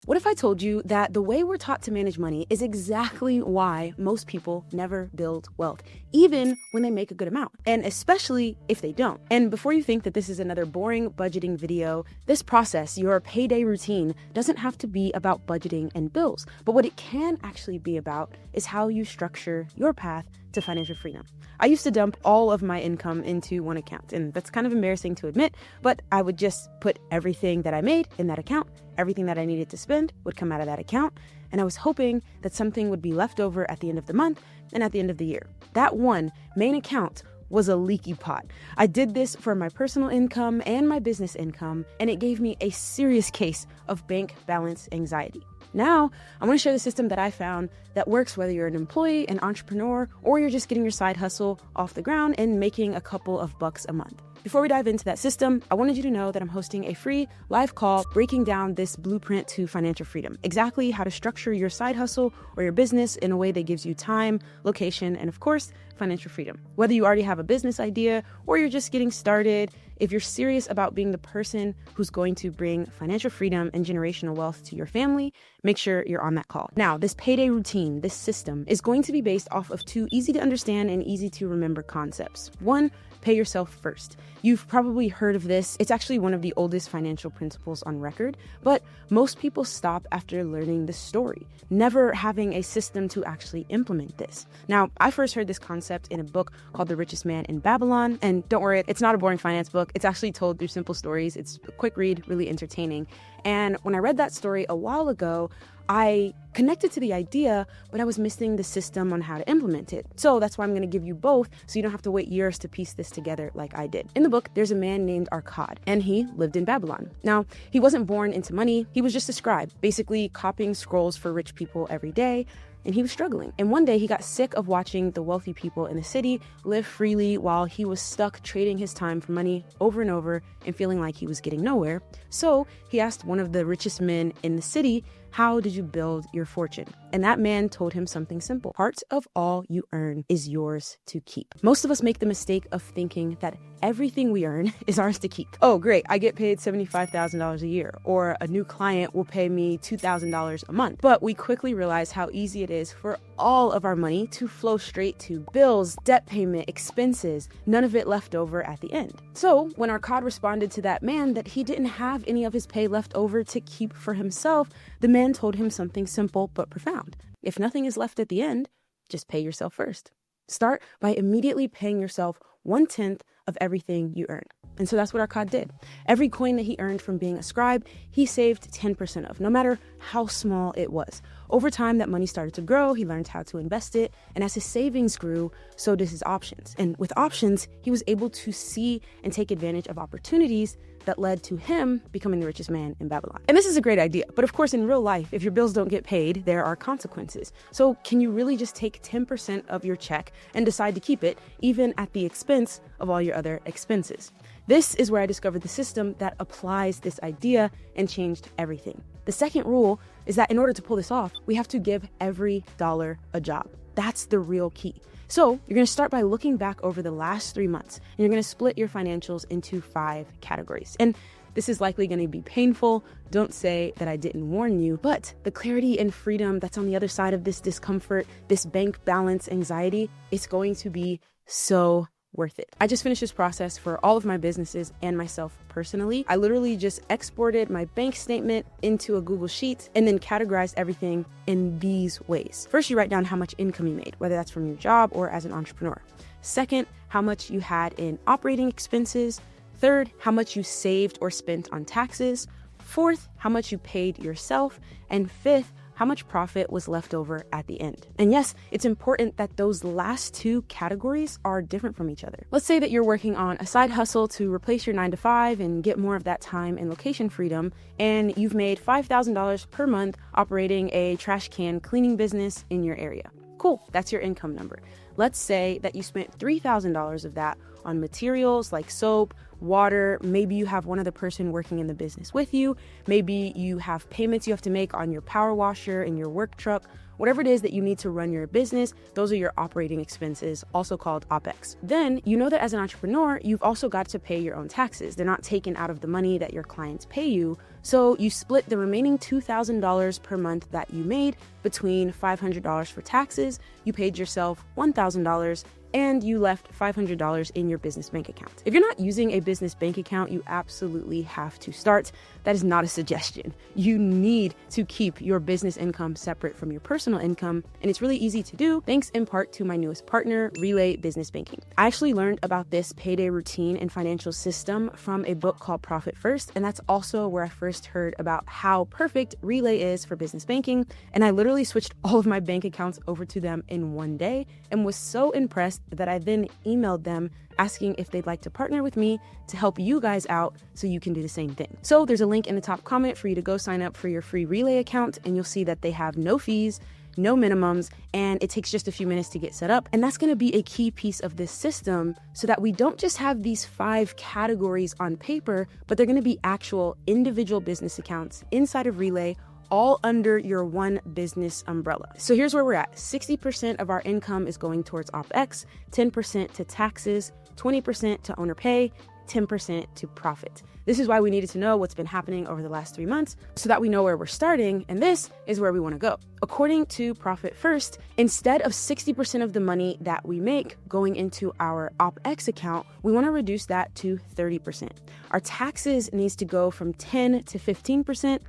What if I told you that the way we're taught to manage money is exactly why most people never build wealth, even when they make a good amount, and especially if they don't? And before you think that this is another boring budgeting video, this process, your payday routine, doesn't have to be about budgeting and bills. But what it can actually be about is how you structure your path to financial freedom. I used to dump all of my income into one account, and that's kind of embarrassing to admit, but I would just put everything that I made in that account. Everything that I needed to spend would come out of that account, and I was hoping that something would be left over at the end of the month and at the end of the year. That one main account was a leaky pot. I did this for my personal income and my business income, and it gave me a serious case of bank balance anxiety. Now, I want to share the system that I found that works whether you're an employee, an entrepreneur, or you're just getting your side hustle off the ground and making a couple of bucks a month. Before we dive into that system, I wanted you to know that I'm hosting a free live call breaking down this blueprint to financial freedom. Exactly how to structure your side hustle or your business in a way that gives you time, location, and of course, financial freedom. Whether you already have a business idea or you're just getting started, if you're serious about being the person who's going to bring financial freedom and generational wealth to your family, make sure you're on that call. Now, this payday routine, this system, is going to be based off of two easy to understand and easy to remember concepts. One, pay yourself first. You've probably heard of this. It's actually one of the oldest financial principles on record, but most people stop after learning the story, never having a system to actually implement this. Now, I first heard this concept in a book called The Richest Man in Babylon, and don't worry, it's not a boring finance book. It's actually told through simple stories. It's a quick read, really entertaining. And when I read that story a while ago, I connected to the idea, but I was missing the system on how to implement it. So that's why I'm going to give you both so you don't have to wait years to piece this together like I did. In the book, there's a man named Arkad, and he lived in Babylon. Now, he wasn't born into money. He was just a scribe, basically copying scrolls for rich people every day. And he was struggling. And one day he got sick of watching the wealthy people in the city live freely while he was stuck trading his time for money over and over and feeling like he was getting nowhere. So he asked one of the richest men in the city, "How did you build your fortune?" And that man told him something simple. Part of all you earn is yours to keep. Most of us make the mistake of thinking that everything we earn is ours to keep. Oh, great, I get paid $75,000 a year, or a new client will pay me $2,000 a month. But we quickly realize how easy it is for all of our money to flow straight to bills, debt payment, expenses, none of it left over at the end. So when Arkad responded to that man that he didn't have any of his pay left over to keep for himself, the man told him something simple but profound. If nothing is left at the end, just pay yourself first. Start by immediately paying yourself 1/10 of everything you earn. And so that's what Arkad did. Every coin that he earned from being a scribe, he saved 10% of, no matter how small it was. Over time, that money started to grow. He learned how to invest it. And as his savings grew, so did his options. And with options, he was able to see and take advantage of opportunities that led to him becoming the richest man in Babylon. And this is a great idea. But of course, in real life, if your bills don't get paid, there are consequences. So can you really just take 10% of your check and decide to keep it, even at the expense of all your other expenses? This is where I discovered the system that applies this idea and changed everything. The second rule is that in order to pull this off, we have to give every dollar a job. That's the real key. So you're going to start by looking back over the last 3 months, and you're going to split your financials into 5 categories. And this is likely going to be painful. Don't say that I didn't warn you, but the clarity and freedom that's on the other side of this discomfort, this bank balance anxiety, it's going to be so worth it. I just finished this process for all of my businesses and myself personally. I literally just exported my bank statement into a Google Sheet and then categorized everything in these ways. First, you write down how much income you made, whether that's from your job or as an entrepreneur. Second, how much you had in operating expenses. Third, how much you saved or spent on taxes. Fourth, how much you paid yourself. And fifth, how much profit was left over at the end. And yes, it's important that those last 2 categories are different from each other. Let's say that you're working on a side hustle to replace your 9-to-5 and get more of that time and location freedom, and you've made $5,000 per month operating a trash can cleaning business in your area. Cool, that's your income number. Let's say that you spent $3,000 of that on materials like soap, water. Maybe you have one other person working in the business with you. Maybe you have payments you have to make on your power washer and your work truck. Whatever it is that you need to run your business, those are your operating expenses, also called OPEX. Then you know that as an entrepreneur, you've also got to pay your own taxes. They're not taken out of the money that your clients pay you. So you split the remaining $2,000 per month that you made between $500 for taxes, you paid yourself $1,000, and you left $500 in your business bank account. If you're not using a business bank account, you absolutely have to start. That is not a suggestion. You need to keep your business income separate from your personal income, and it's really easy to do thanks in part to my newest partner, Relay Business Banking. I actually learned about this payday routine and financial system from a book called Profit First, and that's also where I first heard about how perfect Relay is for business banking, and I literally switched all of my bank accounts over to them in one day and was so impressed that I then emailed them asking if they'd like to partner with me to help you guys out so you can do the same thing. So there's a link in the top comment for you to go sign up for your free Relay account, and you'll see that they have no fees, no minimums, and it takes just a few minutes to get set up. And that's going to be a key piece of this system so that we don't just have these 5 categories on paper, but they're going to be actual individual business accounts inside of Relay, all under your one business umbrella. So here's where we're at. 60% of our income is going towards OpEx, 10% to taxes, 20% to owner pay, 10% to profit. This is why we needed to know what's been happening over the last 3 months so that we know where we're starting, and this is where we want to go. According to Profit First, instead of 60% of the money that we make going into our OpEx account, we want to reduce that to 30%. Our taxes needs to go from 10 to 15%.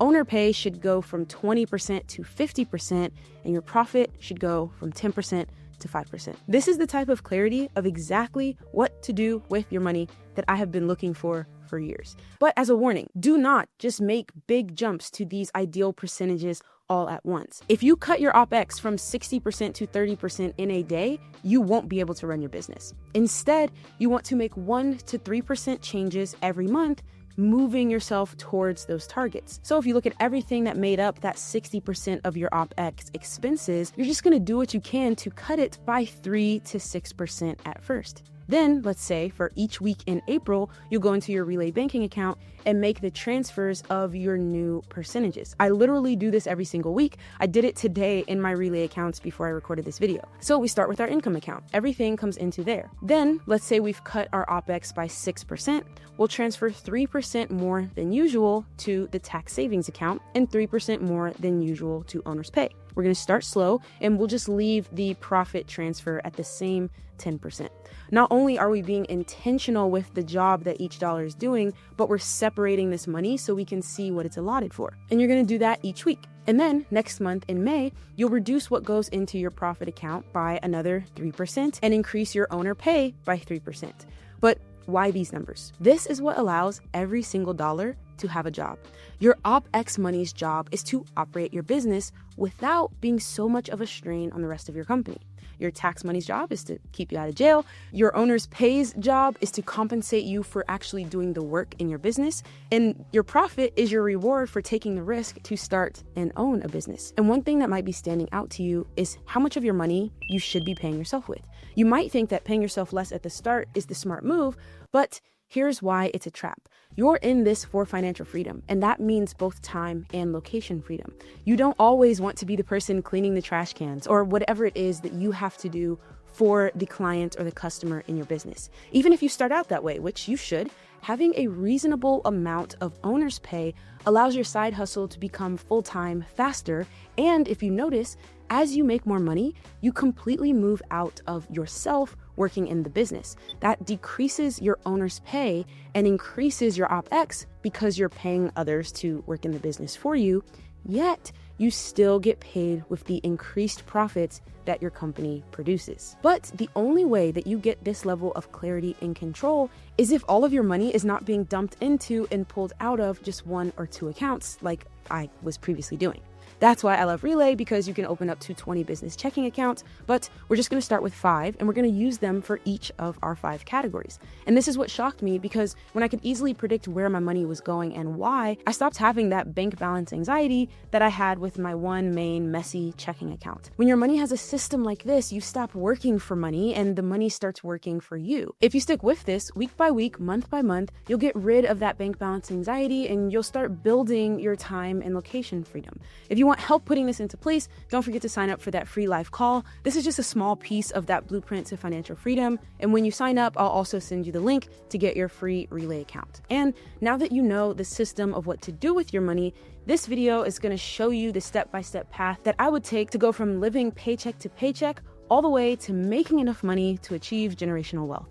Owner pay should go from 20% to 50%, and your profit should go from 10% to 5%. This is the type of clarity of exactly what to do with your money that I have been looking for years. But as a warning, do not just make big jumps to these ideal percentages all at once. If you cut your OpEx from 60% to 30% in a day, you won't be able to run your business. Instead, you want to make 1 to 3% changes every month, moving yourself towards those targets. So if you look at everything that made up that 60% of your OpEx expenses, you're just going to do what you can to cut it by 3 to 6% at first. Then, let's say for each week in April, you'll go into your Relay banking account and make the transfers of your new percentages. I literally do this every single week. I did it today in my Relay accounts before I recorded this video. So we start with our income account. Everything comes into there. Then, let's say we've cut our OpEx by 6%. We'll transfer 3% more than usual to the tax savings account and 3% more than usual to owner's pay. We're going to start slow, and we'll just leave the profit transfer at the same 10%. Not only are we being intentional with the job that each dollar is doing, but we're separating this money so we can see what it's allotted for. And you're going to do that each week. And then next month in May, you'll reduce what goes into your profit account by another 3% and increase your owner pay by 3%. But why these numbers? This is what allows every single dollar to have a job. Your OpEx money's job is to operate your business without being so much of a strain on the rest of your company. Your tax money's job is to keep you out of jail. Your owner's pay's job is to compensate you for actually doing the work in your business. And your profit is your reward for taking the risk to start and own a business. And one thing that might be standing out to you is how much of your money you should be paying yourself with. You might think that paying yourself less at the start is the smart move, but here's why it's a trap. You're in this for financial freedom, and that means both time and location freedom. You don't always want to be the person cleaning the trash cans or whatever it is that you have to do for the client or the customer in your business. Even if you start out that way, which you should, having a reasonable amount of owner's pay allows your side hustle to become full-time faster. And if you notice, as you make more money, you completely move out of yourself working in the business. That decreases your owner's pay and increases your OpEx because you're paying others to work in the business for you, yet you still get paid with the increased profits that your company produces. But the only way that you get this level of clarity and control is if all of your money is not being dumped into and pulled out of just 1 or 2 accounts like I was previously doing. That's why I love Relay, because you can open up to 20 business checking accounts, but we're just going to start with 5, and we're going to use them for each of our 5 categories. And this is what shocked me, because when I could easily predict where my money was going and why, I stopped having that bank balance anxiety that I had with my one main messy checking account. When your money has a system like this, you stop working for money and the money starts working for you. If you stick with this week by week, month by month, you'll get rid of that bank balance anxiety and you'll start building your time and location freedom. If you want help putting this into place, don't forget to sign up for that free live call. This is just a small piece of that blueprint to financial freedom. And when you sign up, I'll also send you the link to get your free Relay account. And now that you know the system of what to do with your money, this video is going to show you the step-by-step path that I would take to go from living paycheck to paycheck all the way to making enough money to achieve generational wealth.